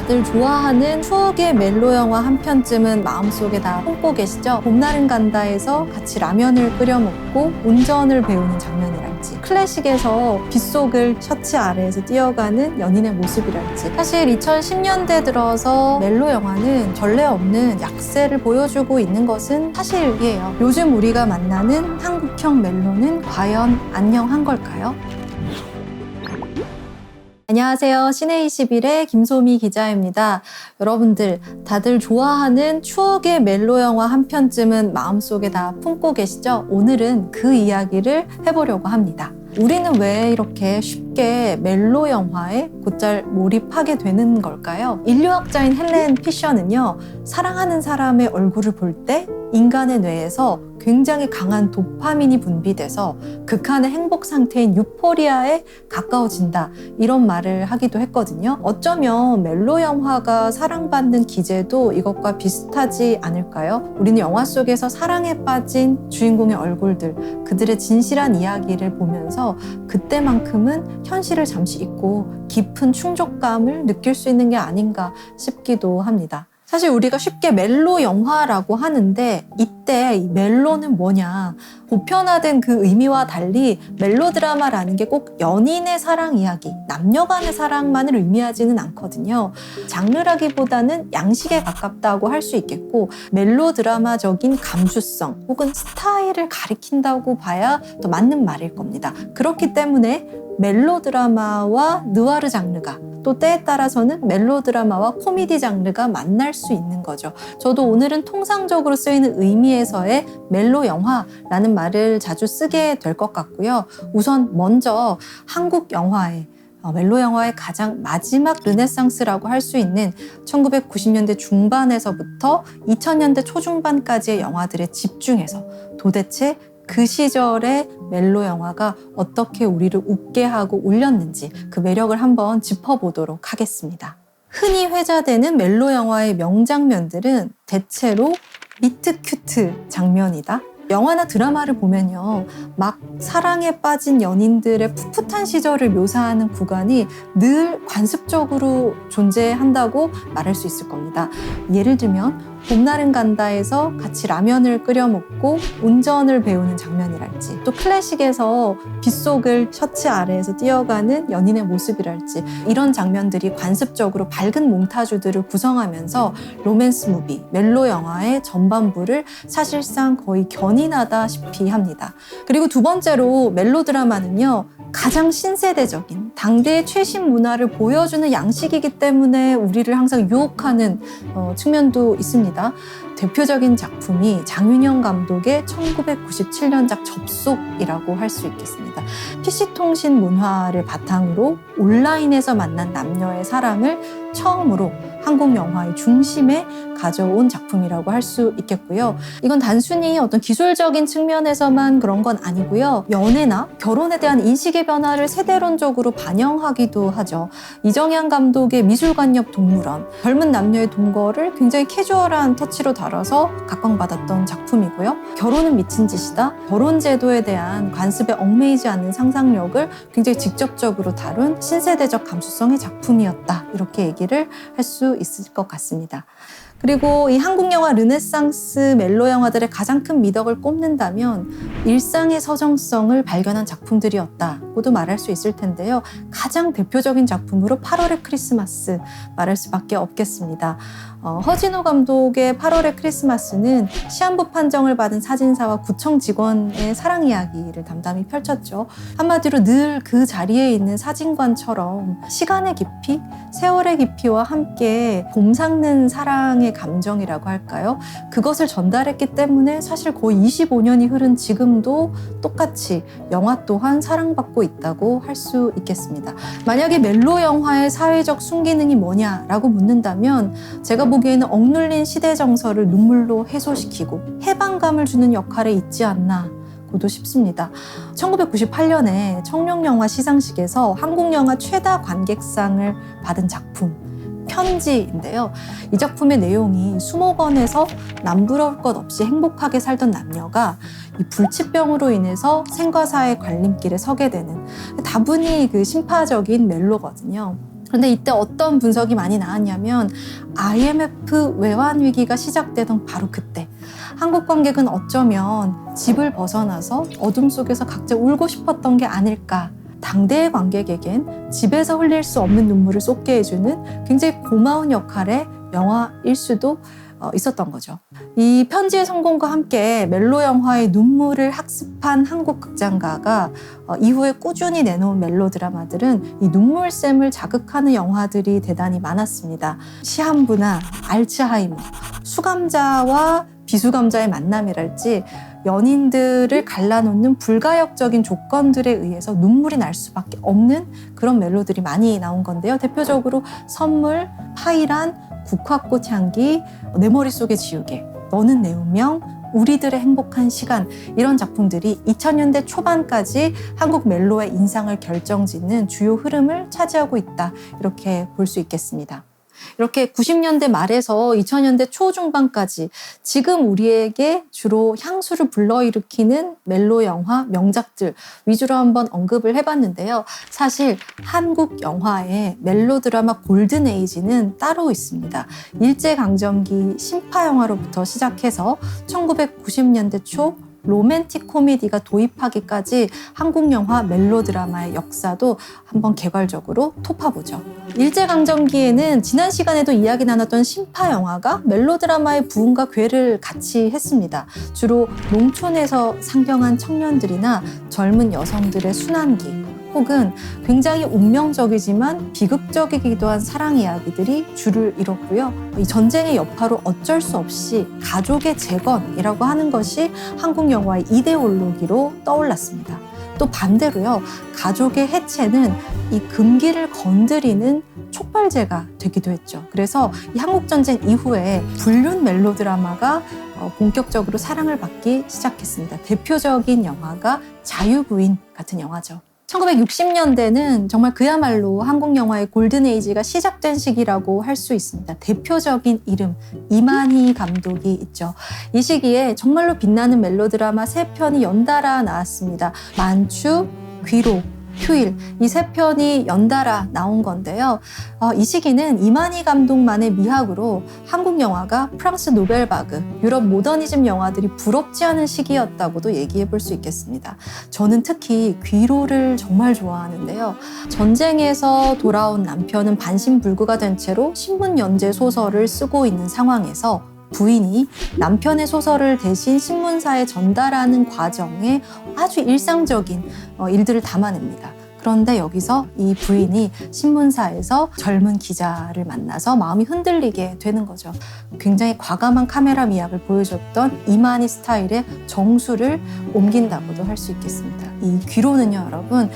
다들 좋아하는 추억의 멜로 영화 한 편쯤은 마음속에 다 품고 계시죠? 봄날은 간다에서 같이 라면을 끓여 먹고 운전을 배우는 장면이랄지, 클래식에서 빗속을 셔츠 아래에서 뛰어가는 연인의 모습이랄지, 사실 2010년대 들어서 멜로 영화는 전례 없는 약세를 보여주고 있는 것은 사실이에요. 요즘 우리가 만나는 한국형 멜로는 과연 안녕한 걸까요? 안녕하세요. 시네21의 김소미 기자입니다. 여러분들 다들 좋아하는 추억의 멜로 영화 한 편쯤은 마음속에 다 품고 계시죠? 오늘은 그 이야기를 해보려고 합니다. 우리는 왜 이렇게 쉽게 멜로 영화에 곧잘 몰입하게 되는 걸까요? 인류학자인 헬렌 피셔는요, 사랑하는 사람의 얼굴을 볼 때 인간의 뇌에서 굉장히 강한 도파민이 분비돼서 극한의 행복 상태인 유포리아에 가까워진다, 이런 말을 하기도 했거든요. 어쩌면 멜로 영화가 사랑받는 기제도 이것과 비슷하지 않을까요? 우리는 영화 속에서 사랑에 빠진 주인공의 얼굴들, 그들의 진실한 이야기를 보면서 그때만큼은 현실을 잠시 잊고 깊은 충족감을 느낄 수 있는 게 아닌가 싶기도 합니다. 사실 우리가 쉽게 멜로 영화라고 하는데, 이때 이 멜로는 뭐냐, 보편화된 그 의미와 달리 멜로 드라마라는 게 꼭 연인의 사랑 이야기, 남녀 간의 사랑만을 의미하지는 않거든요. 장르라기보다는 양식에 가깝다고 할 수 있겠고, 멜로 드라마적인 감수성 혹은 스타일을 가리킨다고 봐야 더 맞는 말일 겁니다. 그렇기 때문에 멜로 드라마와 느와르 장르가, 또 때에 따라서는 멜로 드라마와 코미디 장르가 만날 수 있는 거죠. 저도 오늘은 통상적으로 쓰이는 의미에서의 멜로 영화라는 말을 자주 쓰게 될 것 같고요. 우선 먼저 한국 영화의 멜로 영화의 가장 마지막 르네상스라고 할 수 있는 1990년대 중반에서부터 2000년대 초중반까지의 영화들에 집중해서 도대체 그 시절의 멜로 영화가 어떻게 우리를 웃게 하고 울렸는지 그 매력을 한번 짚어보도록 하겠습니다. 흔히 회자되는 멜로 영화의 명장면들은 대체로 미트 큐트 장면이다. 영화나 드라마를 보면요, 막 사랑에 빠진 연인들의 풋풋한 시절을 묘사하는 구간이 늘 관습적으로 존재한다고 말할 수 있을 겁니다. 예를 들면 봄날은 간다에서 같이 라면을 끓여 먹고 운전을 배우는 장면이랄지, 또 클래식에서 빗속을 셔츠 아래에서 뛰어가는 연인의 모습이랄지, 이런 장면들이 관습적으로 밝은 몽타주들을 구성하면서 로맨스 무비, 멜로 영화의 전반부를 사실상 거의 견인하다시피 합니다. 그리고 두 번째로 멜로 드라마는요, 가장 신세대적인 당대의 최신 문화를 보여주는 양식이기 때문에 우리를 항상 유혹하는 측면도 있습니다. 대표적인 작품이 장윤영 감독의 1997년작 접속이라고 할 수 있겠습니다. PC통신 문화를 바탕으로 온라인에서 만난 남녀의 사랑을 처음으로 한국 영화의 중심에 가져온 작품이라고 할 수 있겠고요. 이건 단순히 어떤 기술적인 측면에서만 그런 건 아니고요. 연애나 결혼에 대한 인식의 변화를 세대론적으로 반영하기도 하죠. 이정현 감독의 미술관옆 동물원, 젊은 남녀의 동거를 굉장히 캐주얼한 터치로 다뤄서 각광받았던 작품이고요. 결혼은 미친 짓이다, 결혼 제도에 대한 관습에 얽매이지 않는 상상력을 굉장히 직접적으로 다룬 신세대적 감수성의 작품이었다, 이렇게 얘기를 할 수 있을 것 같습니다. 그리고 이 한국 영화 르네상스 멜로 영화들의 가장 큰 미덕을 꼽는다면 일상의 서정성을 발견한 작품들이었다고도 말할 수 있을 텐데요. 가장 대표적인 작품으로 8월의 크리스마스 말할 수밖에 없겠습니다. 허진호 감독의 8월의 크리스마스는 시한부 판정을 받은 사진사와 구청 직원의 사랑 이야기를 담담히 펼쳤죠. 한마디로 늘 그 자리에 있는 사진관처럼 시간의 깊이, 세월의 깊이와 함께 곰삭는 사랑의 감정이라고 할까요? 그것을 전달했기 때문에 사실 거의 25년이 흐른 지금도 똑같이 영화 또한 사랑받고 있다고 할 수 있겠습니다. 만약에 멜로 영화의 사회적 순기능이 뭐냐라고 묻는다면, 제가 보기에는 억눌린 시대 정서를 눈물로 해소시키고 해방감을 주는 역할에 있지 않나 고도 싶습니다. 1998년에 청룡영화 시상식에서 한국영화 최다 관객상을 받은 작품 편지인데요. 이 작품의 내용이 수목원에서 남부러울 것 없이 행복하게 살던 남녀가 이 불치병으로 인해서 생과 사의 갈림길에 서게 되는 다분히 그 심파적인 멜로거든요. 그런데 이때 어떤 분석이 많이 나왔냐면 IMF 외환 위기가 시작되던 바로 그때 한국 관객은 어쩌면 집을 벗어나서 어둠 속에서 각자 울고 싶었던 게 아닐까. 당대의 관객에겐 집에서 흘릴 수 없는 눈물을 쏟게 해주는 굉장히 고마운 역할의 영화일 수도 있었던 거죠. 이 편지의 성공과 함께 멜로 영화의 눈물을 학습한 한국 극장가가 이후에 꾸준히 내놓은 멜로 드라마들은 이 눈물샘을 자극하는 영화들이 대단히 많았습니다. 시한부나 알츠하이머, 수감자와 비수감자의 만남이랄지 연인들을 갈라놓는 불가역적인 조건들에 의해서 눈물이 날 수밖에 없는 그런 멜로들이 많이 나온 건데요. 대표적으로 선물, 파이란, 국화꽃 향기, 내 머릿속의 지우개, 너는 내 운명, 우리들의 행복한 시간, 이런 작품들이 2000년대 초반까지 한국 멜로의 인상을 결정짓는 주요 흐름을 차지하고 있다, 이렇게 볼 수 있겠습니다. 이렇게 90년대 말에서 2000년대 초중반까지 지금 우리에게 주로 향수를 불러일으키는 멜로 영화 명작들 위주로 한번 언급을 해봤는데요. 사실 한국 영화의 멜로 드라마 골든 에이지는 따로 있습니다. 일제강점기 신파 영화로부터 시작해서 1990년대 초 로맨틱 코미디가 도입하기까지 한국 영화 멜로 드라마의 역사도 한번 개괄적으로 톱파보죠. 일제강점기에는 지난 시간에도 이야기 나눴던 신파 영화가 멜로 드라마의 부흥과 괴를 같이 했습니다. 주로 농촌에서 상경한 청년들이나 젊은 여성들의 순환기, 혹은 굉장히 운명적이지만 비극적이기도 한 사랑 이야기들이 주를 이뤘고요. 이 전쟁의 여파로 어쩔 수 없이 가족의 재건이라고 하는 것이 한국 영화의 이데올로기로 떠올랐습니다. 또 반대로요, 가족의 해체는 이 금기를 건드리는 촉발제가 되기도 했죠. 그래서 이 한국전쟁 이후에 불륜 멜로 드라마가 본격적으로 사랑을 받기 시작했습니다. 대표적인 영화가 자유부인 같은 영화죠. 1960년대는 정말 그야말로 한국 영화의 골든 에이지가 시작된 시기라고 할 수 있습니다. 대표적인 이름, 이만희 감독이 있죠. 이 시기에 정말로 빛나는 멜로드라마 3편이 연달아 나왔습니다. 만추, 귀로, 휴일, 이 3편이 연달아 나온 건데요. 이 시기는 이만희 감독만의 미학으로 한국 영화가 프랑스 노벨바그, 유럽 모더니즘 영화들이 부럽지 않은 시기였다고도 얘기해 볼 수 있겠습니다. 저는 특히 귀로를 정말 좋아하는데요. 전쟁에서 돌아온 남편은 반신불구가 된 채로 신문 연재 소설을 쓰고 있는 상황에서 부인이 남편의 소설을 대신 신문사에 전달하는 과정에 아주 일상적인 일들을 담아냅니다. 그런데 여기서 이 부인이 신문사에서 젊은 기자를 만나서 마음이 흔들리게 되는 거죠. 굉장히 과감한 카메라 미학을 보여줬던 이만희 스타일의 정수를 옮긴다고도 할 수 있겠습니다. 이 귀로는요, 여러분,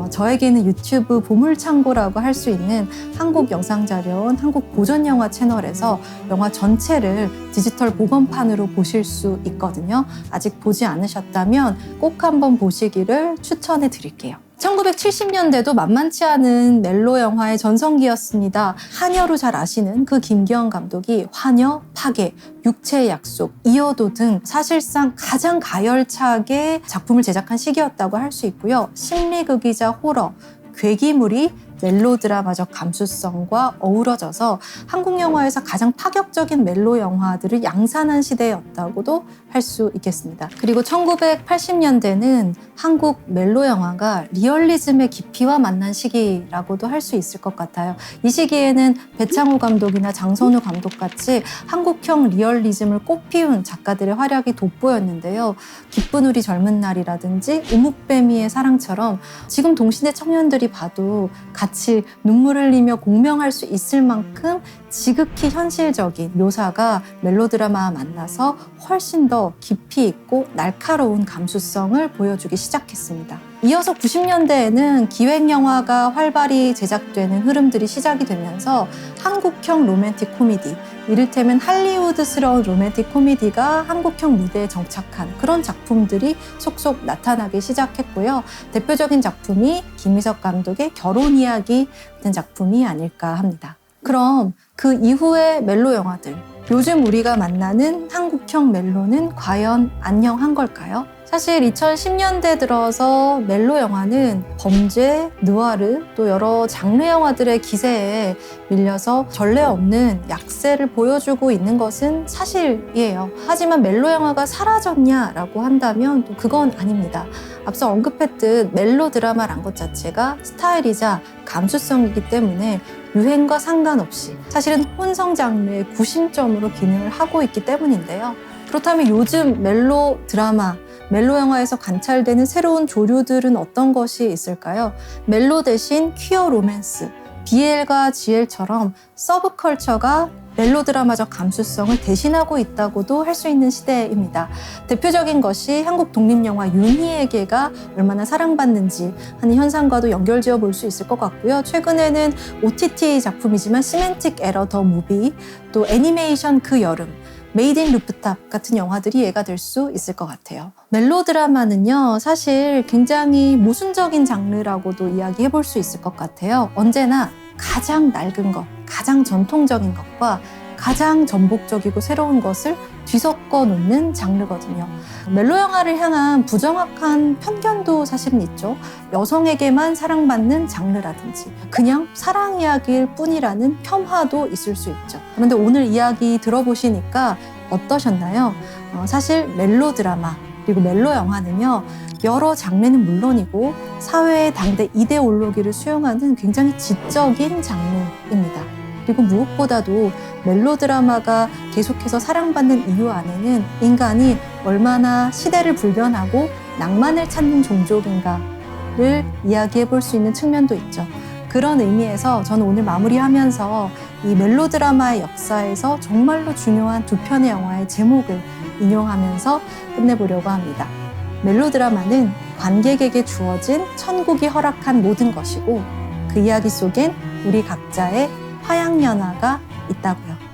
저에게는 유튜브 보물창고라고 할 수 있는 한국 영상자료원 한국 고전영화 채널에서 영화 전체를 디지털 복원판으로 보실 수 있거든요. 아직 보지 않으셨다면 꼭 한번 보시기를 추천해 드릴게요. 1970년대도 만만치 않은 멜로 영화의 전성기였습니다. 한여로 잘 아시는 그 김기현 감독이 환여, 파괴, 육체의 약속, 이어도 등 사실상 가장 가열차게 작품을 제작한 시기였다고 할 수 있고요. 심리극이자 호러, 괴기물이 멜로드라마적 감수성과 어우러져서 한국 영화에서 가장 파격적인 멜로 영화들을 양산한 시대였다고도 할 수 있겠습니다. 그리고 1980년대는 한국 멜로 영화가 리얼리즘의 깊이와 만난 시기라고도 할 수 있을 것 같아요. 이 시기에는 배창호 감독이나 장선우 감독같이 한국형 리얼리즘을 꽃피운 작가들의 활약이 돋보였는데요. 기쁜 우리 젊은 날이라든지 우묵뱀이의 사랑처럼 지금 동시대 청년들이 봐도 같이 눈물 흘리며 공명할 수 있을 만큼 지극히 현실적인 묘사가 멜로드라마와 만나서 훨씬 더 깊이 있고 날카로운 감수성을 보여주기 시작했습니다. 이어서 90년대에는 기획영화가 활발히 제작되는 흐름들이 시작이 되면서 한국형 로맨틱 코미디, 이를테면 할리우드스러운 로맨틱 코미디가 한국형 무대에 정착한 그런 작품들이 속속 나타나기 시작했고요. 대표적인 작품이 김희석 감독의 결혼 이야기 같은 작품이 아닐까 합니다. 그럼 그 이후의 멜로 영화들, 요즘 우리가 만나는 한국형 멜로는 과연 안녕한 걸까요? 사실 2010년대 들어서 멜로 영화는 범죄, 느와르, 또 여러 장르 영화들의 기세에 밀려서 전례 없는 약세를 보여주고 있는 것은 사실이에요. 하지만 멜로 영화가 사라졌냐라고 한다면 또 그건 아닙니다. 앞서 언급했듯 멜로 드라마란 것 자체가 스타일이자 감수성이기 때문에 유행과 상관없이 사실은 혼성 장르의 구심점으로 기능을 하고 있기 때문인데요. 그렇다면 요즘 멜로 드라마, 멜로 영화에서 관찰되는 새로운 조류들은 어떤 것이 있을까요? 멜로 대신 퀴어 로맨스, BL과 GL처럼 서브컬처가 멜로 드라마적 감수성을 대신하고 있다고도 할 수 있는 시대입니다. 대표적인 것이 한국 독립영화 윤희에게가 얼마나 사랑받는지 하는 현상과도 연결지어 볼 수 있을 것 같고요. 최근에는 OTT 작품이지만 시멘틱 에러 더 무비, 또 애니메이션 그 여름, 메이드 인 루프탑 같은 영화들이 예가 될 수 있을 것 같아요. 멜로 드라마는요, 사실 굉장히 모순적인 장르라고도 이야기해 볼 수 있을 것 같아요. 언제나 가장 낡은 것, 가장 전통적인 것과 가장 전복적이고 새로운 것을 뒤섞어 놓는 장르거든요. 멜로 영화를 향한 부정확한 편견도 사실은 있죠. 여성에게만 사랑받는 장르라든지 그냥 사랑 이야기일 뿐이라는 폄하도 있을 수 있죠. 그런데 오늘 이야기 들어보시니까 어떠셨나요? 사실 멜로 드라마 그리고 멜로 영화는요, 여러 장르는 물론이고 사회의 당대 이데올로기를 수용하는 굉장히 지적인 장르입니다. 그리고 무엇보다도 멜로 드라마가 계속해서 사랑받는 이유 안에는 인간이 얼마나 시대를 불변하고 낭만을 찾는 종족인가를 이야기해 볼 수 있는 측면도 있죠. 그런 의미에서 저는 오늘 마무리하면서 이 멜로 드라마의 역사에서 정말로 중요한 두 편의 영화의 제목을 인용하면서 끝내보려고 합니다. 멜로 드라마는 관객에게 주어진 천국이 허락한 모든 것이고 그 이야기 속엔 우리 각자의 화양연화가 있다고요.